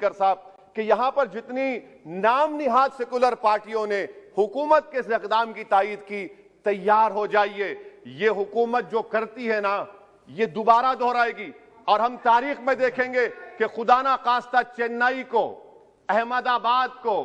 Speaker साहब कि यहां पर जितनी नाम निहाद सेकुलर पार्टियों ने हुकूमत के इस इक़दाम की तायीद की, तैयार हो जाइए। ये हुकूमत जो करती है ना, ये दोबारा दोहराएगी और हम तारीख में देखेंगे कि खुदा ना खास्ता चेन्नई को, अहमदाबाद को,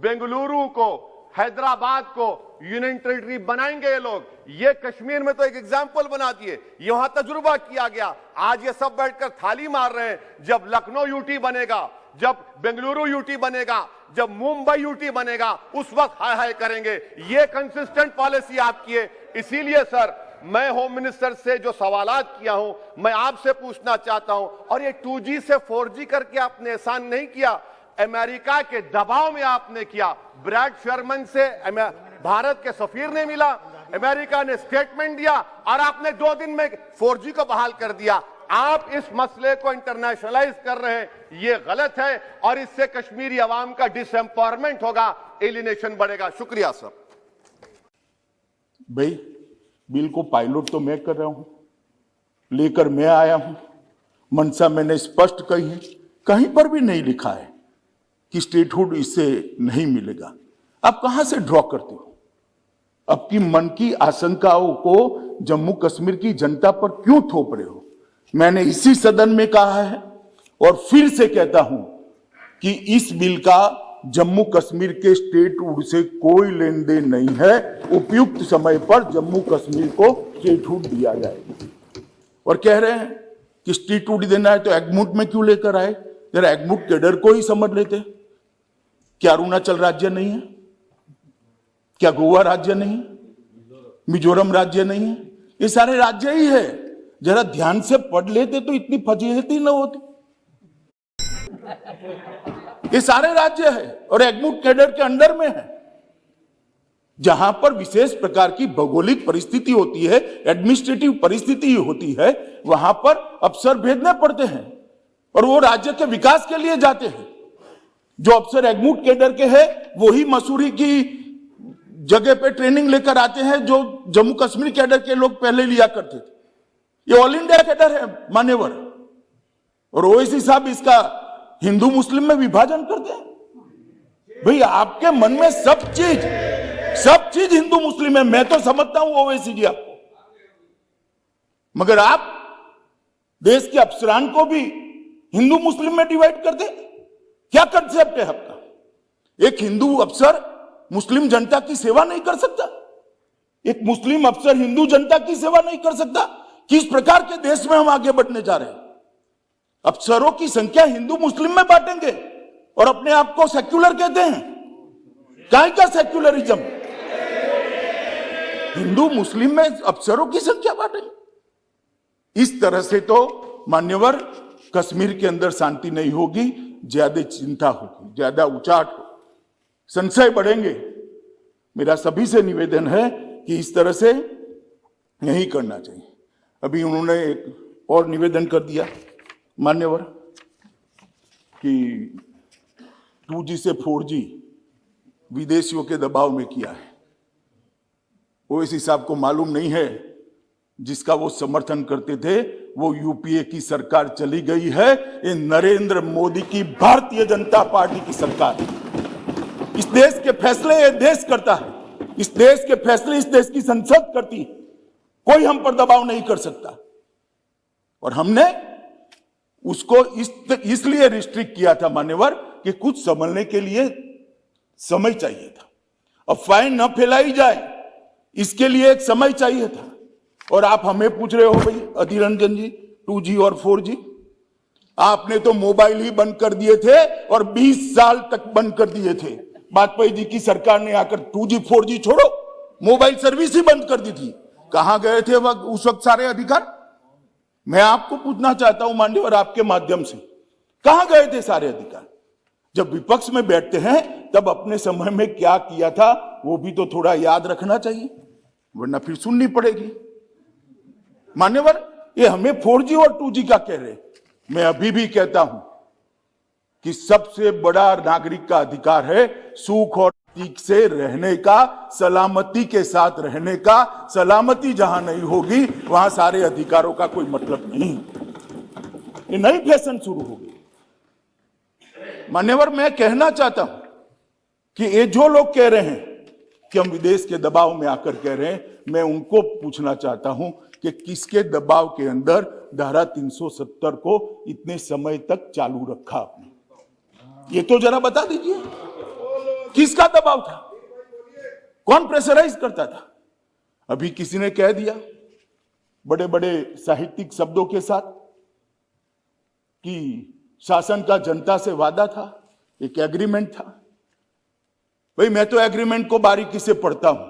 बेंगलुरु को, हैदराबाद को यूनियन टेरिटरी बनाएंगे ये लोग। ये कश्मीर में तो एक एग्जाम्पल बना दिए, ये वहां तजुर्बा किया गया। आज ये सब बैठकर थाली मार रहे हैं। जब लखनऊ यूटी बनेगा, जब बेंगलुरु यूटी बनेगा, जब मुंबई यूटी बनेगा, उस वक्त हाय हाय करेंगे। ये कंसिस्टेंट पॉलिसी आपकी है। इसीलिए सर, मैं होम मिनिस्टर से जो सवालात किया हूं, मैं आपसे पूछना चाहता हूं। और ये 2G से 4G करके आपने एहसान नहीं किया, अमेरिका के दबाव में आपने किया। ब्रैड शर्मन से भारत के सफीर ने मिला, अमेरिका ने स्टेटमेंट दिया और आपने 2 दिन में 4G को बहाल कर दिया। आप इस मसले को इंटरनेशनलाइज कर रहे हैं, ये गलत है और इससे कश्मीरी अवाम का डिसएम्पावरमेंट होगा, एलिनेशन बढ़ेगा। शुक्रिया सर। भाई, बिल को पायलट तो मैं कर रहा हूं, लेकर मैं आया हूं। मंशा मैंने स्पष्ट कही है, कहीं पर भी नहीं लिखा है कि स्टेटहुड इससे नहीं मिलेगा। आप कहां से ड्रॉ करते हो? आपकी मन की आशंकाओं को जम्मू कश्मीर की जनता पर क्यों थोप रहे हो? मैंने इसी सदन में कहा है और फिर से कहता हूं कि इस बिल का जम्मू कश्मीर के स्टेटहुड से कोई लेन देन नहीं है। उपयुक्त समय पर जम्मू कश्मीर को स्टेटहुड दिया जाएगा। और कह रहे हैं कि स्टेटहुड देना है तो एग्मूट में क्यों लेकर आए? जरा एग्मूट कैडर को ही समझ लेते। क्या अरुणाचल राज्य नहीं है? क्या गोवा राज्य नहीं है? मिजोरम राज्य नहीं है? ये सारे राज्य ही है। जरा ध्यान से पढ़ लेते तो इतनी फजीहत ही न होती। ये सारे राज्य है और एग्मूट कैडर के अंडर में है। जहां पर विशेष प्रकार की भौगोलिक परिस्थिति होती है, एडमिनिस्ट्रेटिव परिस्थिति होती है, वहां पर अफसर भेजने पड़ते हैं और वो राज्य के विकास के लिए जाते हैं। जो अफसर एग्मूट कैडर के हैं वही मसूरी की जगह पे ट्रेनिंग लेकर आते हैं जो जम्मू कश्मीर कैडर के लोग पहले लिया करते थे। ये ऑल इंडिया कैडर है मान्यवर। और ओवैसी साहब इसका हिंदू मुस्लिम में विभाजन करते हैं। भाई, आपके मन में सब चीज हिंदू मुस्लिम है, मैं तो समझता हूं ओवैसी जी आपको, मगर आप देश के अफसरान को भी हिंदू मुस्लिम में डिवाइड कर दे। क्या कंसेप्ट है आपका? एक हिंदू अफसर मुस्लिम जनता की सेवा नहीं कर सकता? एक मुस्लिम अफसर हिंदू जनता की सेवा नहीं कर सकता? किस प्रकार के देश में हम आगे बढ़ने जा रहे हैं? अफसरों की संख्या हिंदू मुस्लिम में बांटेंगे और अपने आप को सेक्युलर कहते हैं। काहे का सेक्युलरिज्म? हिंदू मुस्लिम में अफसरों की संख्या बांटेंगे। इस तरह से तो मान्यवर कश्मीर के अंदर शांति नहीं होगी, ज्यादा चिंता होगी, ज्यादा उचाट होगी, संशय बढ़ेंगे। मेरा सभी से निवेदन है कि इस तरह से नहीं करना चाहिए। अभी उन्होंने एक और निवेदन कर दिया मान्यवर कि 2G से 4G विदेशियों के दबाव में किया है। ओवैसी साहब को मालूम नहीं है, जिसका वो समर्थन करते थे वो यूपीए की सरकार चली गई है। ये नरेंद्र मोदी की भारतीय जनता पार्टी की सरकार है। इस देश के फैसले ये देश करता है, इस देश के फैसले इस देश की संसद करती है। कोई हम पर दबाव नहीं कर सकता। और हमने उसको इसलिए रिस्ट्रिक्ट किया था मान्यवर कि कुछ समझने के लिए समय चाहिए था। अफवाहें न फैलाई जाए, इसके लिए एक समय चाहिए था। और आप हमें पूछ रहे हो भाई अधीर रंजन जी 2G और 4G, आपने तो मोबाइल ही बंद कर दिए थे और 20 साल तक बंद कर दिए थे। वाजपेयी जी की सरकार ने आकर 2G 4G छोड़ो, मोबाइल सर्विस ही बंद कर दी थी। कहां गए थे उस वक्त सारे अधिकार? मैं आपको पूछना चाहता हूं माननीय आपके माध्यम से, कहां गए थे सारे अधिकार? जब विपक्ष में बैठते हैं तब अपने समय में क्या किया था वो भी तो थोड़ा याद रखना चाहिए, वरना फिर सुननी पड़ेगी। मान्यवर, ये हमें 4G और 2G का कह रहे, मैं अभी भी कहता हूं कि सबसे बड़ा नागरिक का अधिकार है सुख और ठीक से रहने का, सलामती के साथ रहने का। सलामती जहां नहीं होगी वहां सारे अधिकारों का कोई मतलब नहीं। ये नई फैशन शुरू हो गई। मान्यवर, मैं कहना चाहता हूं कि ये जो लोग कह रहे हैं कि हम विदेश के दबाव में आकर कह रहे हैं, मैं उनको पूछना चाहता हूं कि किसके दबाव के अंदर धारा 370 को इतने समय तक चालू रखा आपने, ये तो जरा बता दीजिए। किसका दबाव था? कौन प्रेशराइज करता था? अभी किसी ने कह दिया बड़े बड़े साहित्यिक शब्दों के साथ कि शासन का जनता से वादा था, एक एग्रीमेंट था। भाई, मैं तो एग्रीमेंट को बारीकी से पढ़ता हूं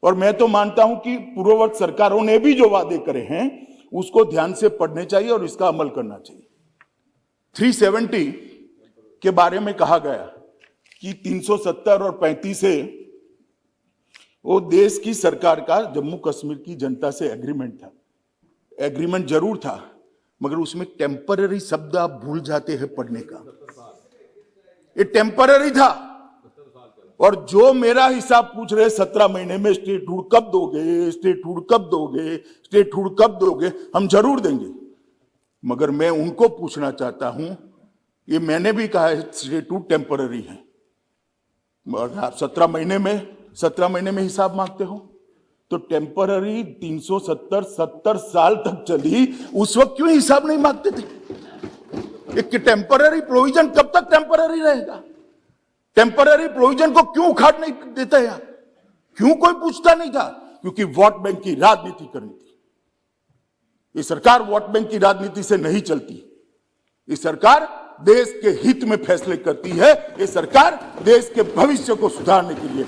और मैं तो मानता हूं कि पूर्ववर्ती सरकारों ने भी जो वादे करे हैं उसको ध्यान से पढ़ने चाहिए और इसका अमल करना चाहिए। 370 के बारे में कहा गया कि 370 और 35 से वो देश की सरकार का जम्मू कश्मीर की जनता से एग्रीमेंट था। एग्रीमेंट जरूर था, मगर उसमें टेम्पररी शब्द आप भूल जाते हैं पढ़ने का। ये टेम्पररी था। और जो मेरा हिसाब पूछ रहे 17 महीने में स्टेटहुड कब दोगे, स्टेटहुड कब दोगे, स्टेटहुड कब दोगे, हम जरूर देंगे। मगर मैं उनको पूछना चाहता हूं, ये मैंने भी कहा है स्टेटहुड टेम्पररी है, मगर आप 17 महीने में हिसाब मांगते हो तो टेम्पररी 370 साल तक चली, उस वक्त क्यों हिसाब नहीं मांगते थे? एक टेम्पररी प्रोविजन कब तक टेम्पररी रहेगा? टेम्पररी प्रोविजन को क्यों उखाड़ नहीं देता यार? क्यों कोई पूछता नहीं था? क्योंकि वोट बैंक की राजनीति करनी थी। ये सरकार वोट बैंक की राजनीति से नहीं चलती। ये सरकार देश के हित में फैसले करती है। ये सरकार देश के भविष्य को सुधारने के लिए